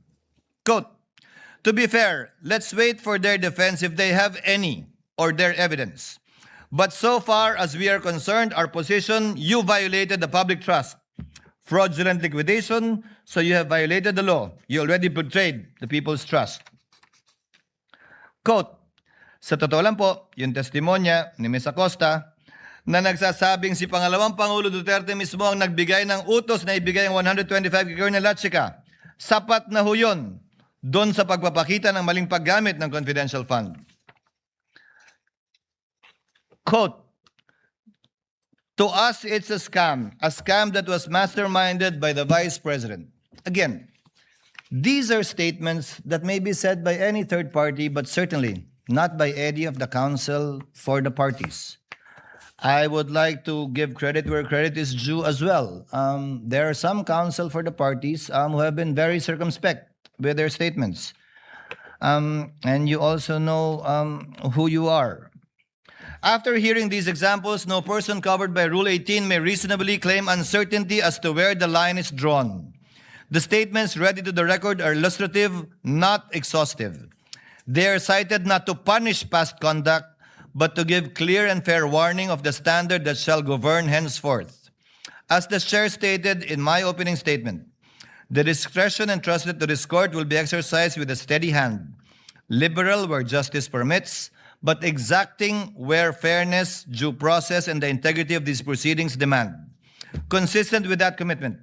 Quote, to be fair, let's wait for their defense if they have any or their evidence. But so far as we are concerned, our position, you violated the public trust. fraudulent liquidation, so you have violated the law. You already betrayed the people's trust. Quote, sa totoo lang po, yung testimonya ni Ms. Acosta na nagsasabing si pangalawang Pangulo Duterte mismo ang nagbigay ng utos na ibigay ang 125 kay Colonel Lachica. Sapat na ho yun doon sa pagpapakita ng maling paggamit ng confidential fund. Quote, to us, it's a scam that was masterminded by the Vice President. Again, these are statements that may be said by any third party, but certainly not by any of the counsel for the parties. I would like to give credit where credit is due as well. There are some counsel for the parties who have been very circumspect with their statements. And you also know who you are. After hearing these examples, no person covered by Rule 18 may reasonably claim uncertainty as to where the line is drawn. The statements read into the record are illustrative, not exhaustive. They are cited not to punish past conduct, but to give clear and fair warning of the standard that shall govern henceforth. As the Chair stated in my opening statement, the discretion entrusted to this court will be exercised with a steady hand, liberal where justice permits, but exacting where fairness, due process, and the integrity of these proceedings demand. Consistent with that commitment,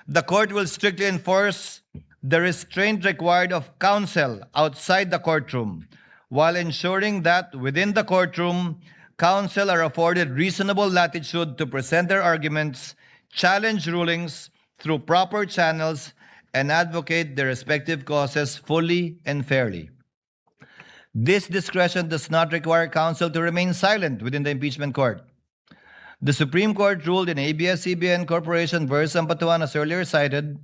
the court will strictly enforce the restraint required of counsel outside the courtroom, while ensuring that within the courtroom, counsel are afforded reasonable latitude to present their arguments, challenge rulings through proper channels, and advocate their respective causes fully and fairly. This discretion does not require counsel to remain silent within the impeachment court. The Supreme Court ruled in ABS-CBN Corporation v. Ampatuan, as earlier cited,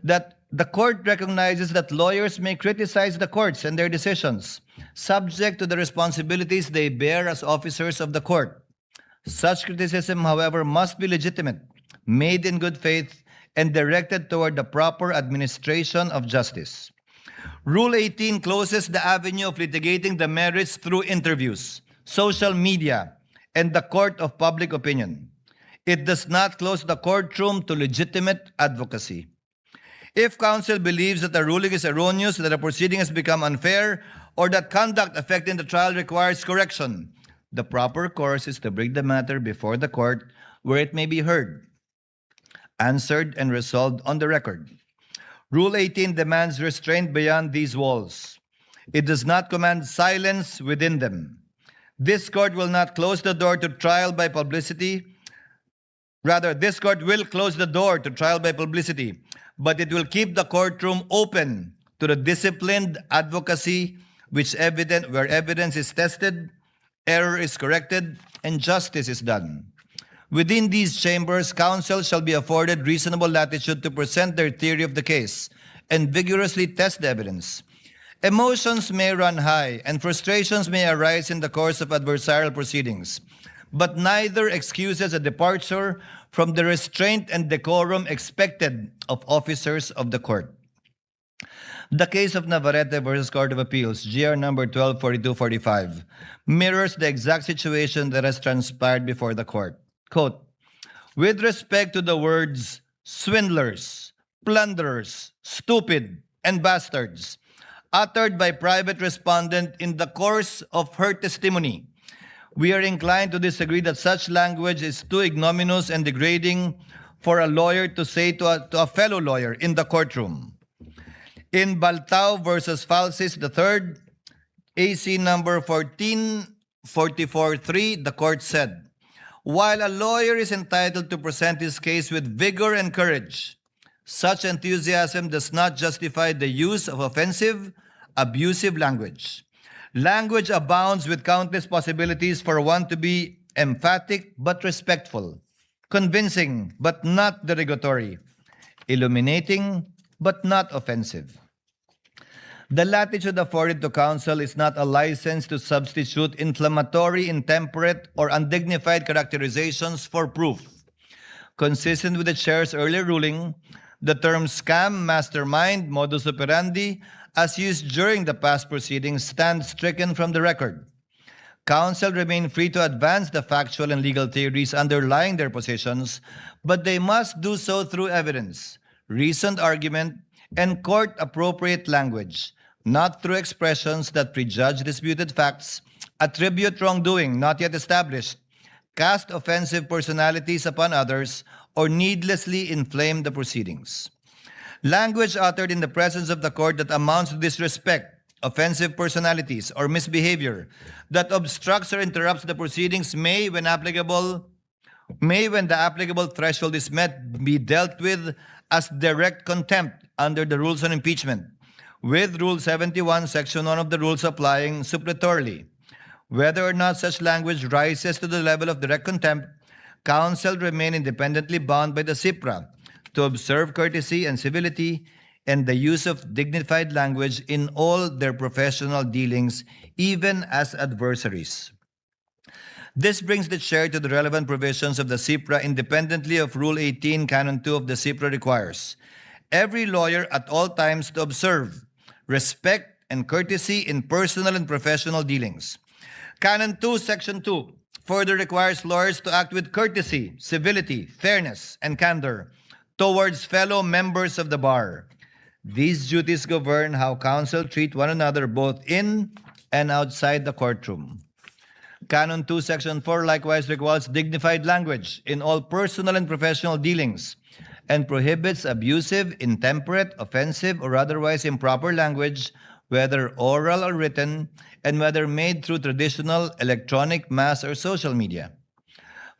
that the court recognizes that lawyers may criticize the courts and their decisions, subject to the responsibilities they bear as officers of the court. Such criticism, however, must be legitimate, made in good faith, and directed toward the proper administration of justice. Rule 18 closes the avenue of litigating the merits through interviews, social media, and the court of public opinion. It does not close the courtroom to legitimate advocacy. If counsel believes that the ruling is erroneous, that a proceeding has become unfair, or that conduct affecting the trial requires correction, the proper course is to bring the matter before the court where it may be heard, answered, and resolved on the record. Rule 18 demands restraint beyond these walls. It does not command silence within them. This court will not close the door to trial by publicity. Rather, this court will close the door to trial by publicity, but it will keep the courtroom open to the disciplined advocacy where evidence is tested, error is corrected, and justice is done. Within these chambers, counsel shall be afforded reasonable latitude to present their theory of the case and vigorously test the evidence. Emotions may run high and frustrations may arise in the course of adversarial proceedings, but neither excuses a departure from the restraint and decorum expected of officers of the court. The case of Navarrete versus Court of Appeals, GR number 124245, mirrors the exact situation that has transpired before the court. Quote, with respect to the words swindlers, plunderers, stupid, and bastards, uttered by private respondent in the course of her testimony, we are inclined to disagree that such language is too ignominious and degrading for a lawyer to say to a fellow lawyer in the courtroom. In Baltao versus Falsis III, AC number 14443, the court said, while a lawyer is entitled to present his case with vigor and courage, such enthusiasm does not justify the use of offensive, abusive language. Language abounds with countless possibilities for one to be emphatic but respectful, convincing but not derogatory, illuminating but not offensive. The latitude afforded to counsel is not a license to substitute inflammatory, intemperate, or undignified characterizations for proof. Consistent with the chair's earlier ruling, the term scam, mastermind, modus operandi, as used during the past proceedings, stands stricken from the record. Counsel remain free to advance the factual and legal theories underlying their positions, but they must do so through evidence, reasoned argument, and court-appropriate language, not through expressions that prejudge disputed facts, attribute wrongdoing not yet established, cast offensive personalities upon others, or needlessly inflame the proceedings. Language uttered in the presence of the court that amounts to disrespect, offensive personalities, or misbehavior that obstructs or interrupts the proceedings may, when the applicable threshold is met, be dealt with as direct contempt under the rules on impeachment, with Rule 71, Section 1 of the rules applying suppletorily. Whether or not such language rises to the level of direct contempt, counsel remain independently bound by the CIPRA to observe courtesy and civility and the use of dignified language in all their professional dealings, even as adversaries. This brings the chair to the relevant provisions of the CIPRA independently of Rule 18, Canon 2 of the CIPRA requires every lawyer at all times to observe respect and courtesy in personal and professional dealings. Canon 2, Section 2 further requires lawyers to act with courtesy, civility, fairness, and candor towards fellow members of the bar. These duties govern how counsel treat one another both in and outside the courtroom. Canon 2, Section 4 likewise requires dignified language in all personal and professional dealings and prohibits abusive, intemperate, offensive, or otherwise improper language, whether oral or written, and whether made through traditional, electronic, mass, or social media.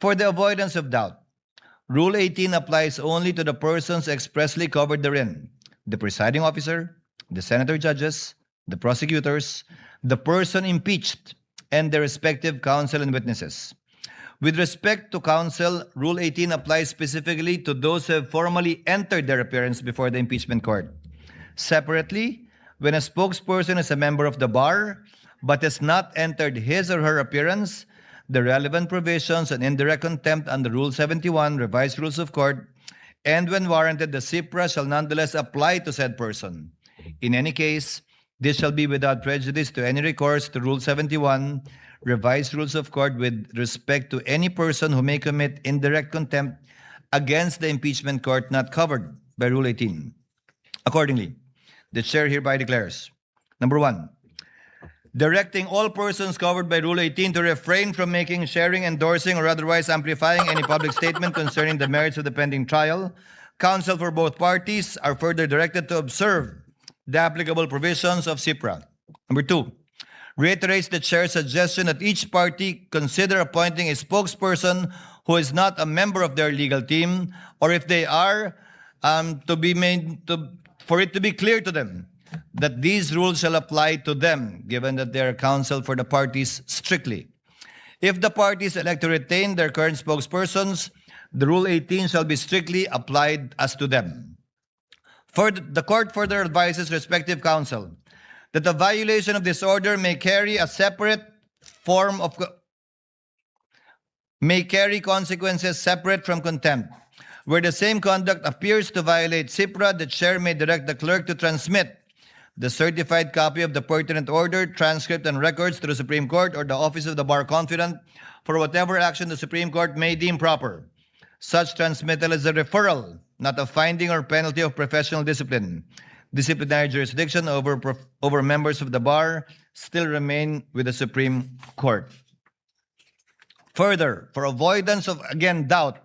For the avoidance of doubt, Rule 18 applies only to the persons expressly covered therein: the presiding officer, the senator judges, the prosecutors, the person impeached, and their respective counsel and witnesses. With respect to counsel, Rule 18 applies specifically to those who have formally entered their appearance before the impeachment court. Separately, when a spokesperson is a member of the bar but has not entered his or her appearance, the relevant provisions on indirect contempt under Rule 71, Revised Rules of Court, and when warranted, the CIPRA shall nonetheless apply to said person. In any case, this shall be without prejudice to any recourse to Rule 71, Revised Rules of Court, with respect to any person who may commit indirect contempt against the impeachment court not covered by Rule 18. Accordingly, the chair hereby declares, number 1, directing all persons covered by Rule 18 to refrain from making, sharing, endorsing, or otherwise amplifying any public statement concerning the merits of the pending trial. Counsel for both parties are further directed to observe the applicable provisions of CIPRA. Number 2, reiterates the chair's suggestion that each party consider appointing a spokesperson who is not a member of their legal team, or if they are, for it to be clear to them that these rules shall apply to them, given that they are counsel for the parties strictly. If the parties elect to retain their current spokespersons, the Rule 18 shall be strictly applied as to them. The court further advises respective counsel that the violation of this order may carry consequences separate from contempt. Where the same conduct appears to violate CIPRA, the chair may direct the clerk to transmit the certified copy of the pertinent order, transcript, and records to the Supreme Court or the Office of the Bar Confidant for whatever action the Supreme Court may deem proper. Such transmittal is a referral, not a finding or penalty of professional discipline. Disciplinary jurisdiction over members of the bar still remain with the Supreme Court. Further, for avoidance of, again, doubt,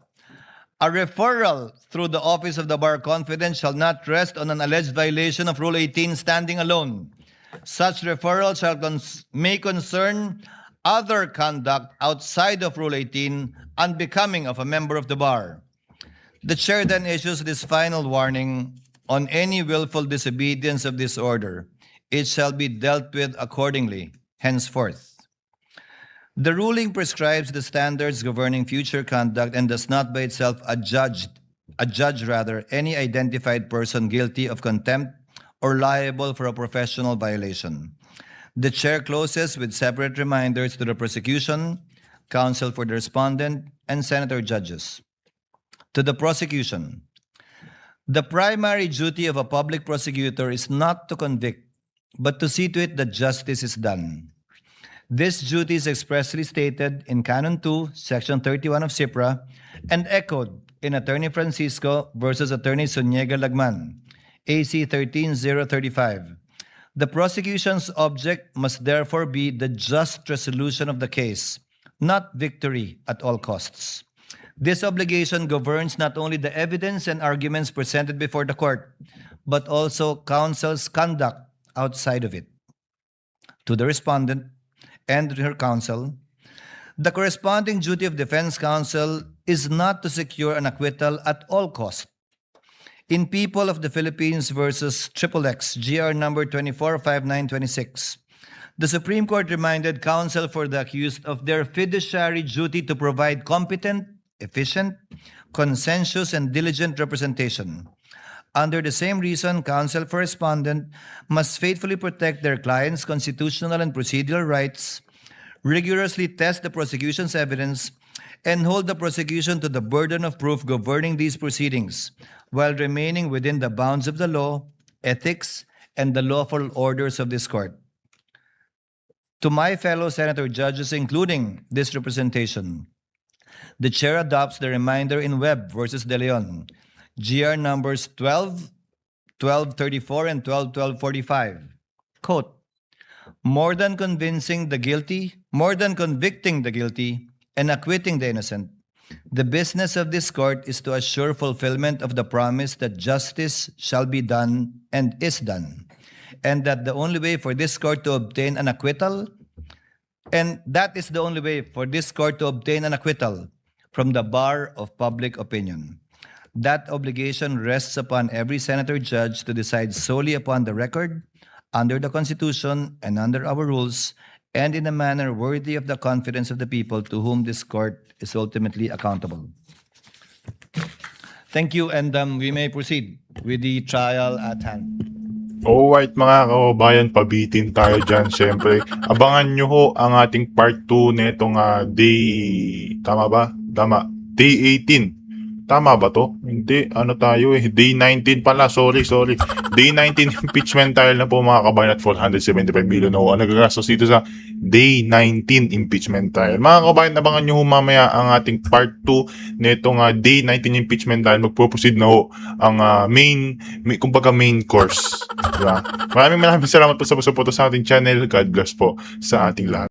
a referral through the Office of the Bar Confidant shall not rest on an alleged violation of Rule 18 standing alone. Such referral may concern other conduct outside of Rule 18 unbecoming of a member of the bar. The chair then issues this final warning: on any willful disobedience of this order, it shall be dealt with accordingly henceforth. The ruling prescribes the standards governing future conduct and does not by itself adjudge any identified person guilty of contempt or liable for a professional violation. The chair closes with separate reminders to the prosecution, counsel for the respondent, and senator judges. To the prosecution, the primary duty of a public prosecutor is not to convict, but to see to it that justice is done. This duty is expressly stated in Canon 2, Section 31 of CIPRA, and echoed in Attorney Francisco versus Attorney Soniega Lagman, AC 13035. The prosecution's object must therefore be the just resolution of the case, not victory at all costs. This obligation governs not only the evidence and arguments presented before the court, but also counsel's conduct outside of it. To the respondent and her counsel, the corresponding duty of defense counsel is not to secure an acquittal at all costs. In People of the Philippines versus XXX, GR number 245926, the Supreme Court reminded counsel for the accused of their fiduciary duty to provide competent, efficient, consensuous, and diligent representation. Under the same reason, counsel for respondent must faithfully protect their client's constitutional and procedural rights, rigorously test the prosecution's evidence, and hold the prosecution to the burden of proof governing these proceedings, while remaining within the bounds of the law, ethics, and the lawful orders of this court. To my fellow senator judges, including this representation, the chair adopts the reminder in Webb versus De Leon, GR numbers 1234 and 1245. Quote, more than convicting the guilty and acquitting the innocent, the business of this court is to assure fulfillment of the promise that justice shall be done and is done, and that the only way for this court to obtain an acquittal, from the bar of public opinion. That obligation rests upon every senator judge to decide solely upon the record, under the Constitution and under our rules, and in a manner worthy of the confidence of the people to whom this court is ultimately accountable. Thank you, and we may proceed with the trial at hand. Alright mga kababayan, pabitin tayo dyan syempre. Abangan nyo ho ang ating part 2 netong day, tama ba? Tama, day 18. Tama ba to? Hindi, ano tayo day 19 pala, sorry. Day 19 impeachment trial na po mga kabayan at 475 million ho ang nagagastos dito sa day 19 impeachment trial. Mga kabayan, abangan nyo ho mamaya ang ating part 2 netong day 19 impeachment trial. Magpo-proceed na ho ang main course. Diba? Maraming salamat po sa pagsuporta sa ating channel. God bless po sa ating lahat.